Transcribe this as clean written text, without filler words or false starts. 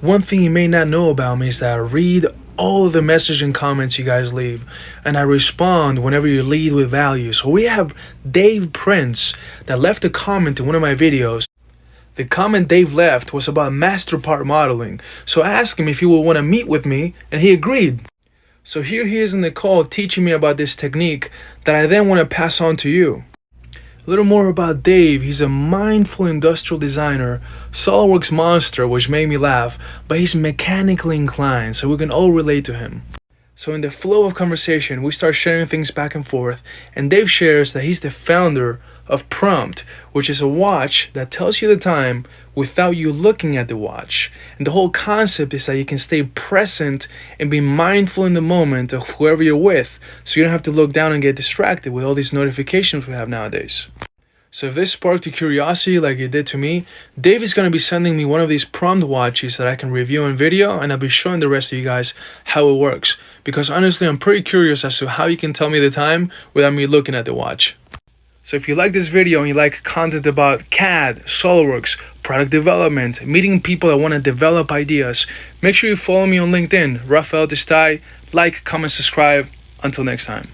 One thing you may not know about me is that I read all of the messages and comments you guys leave, and I respond whenever you lead with value. So we have Dave Prince that left a comment in one of my videos. The comment Dave left was about master part modeling, so I asked him if he would want to meet with me, and he agreed. So here he is in the call teaching me about this technique that I then want to pass on to you. A little more about Dave. He's a mindful industrial designer, Solidworks monster, which made me laugh, but he's mechanically inclined, so we can all relate to him. So in the flow of conversation, we start sharing things back and forth, and Dave shares that he's the founder of Prompt, which is a watch that tells you the time without you looking at the watch. And the whole concept is that you can stay present and be mindful in the moment of whoever you're with, so you don't have to look down and get distracted with all these notifications we have nowadays. So if this sparked your curiosity like it did to me, Dave is going to be sending me one of these Prompt watches that I can review in video, and I'll be showing the rest of you guys how it works, because honestly I'm pretty curious as to how you can tell me the time without me looking at the watch. So if you like this video and you like content about CAD, SolidWorks, product development, meeting people that want to develop ideas, make sure you follow me on LinkedIn, Rafael Testai. Like, comment, subscribe. Until next time.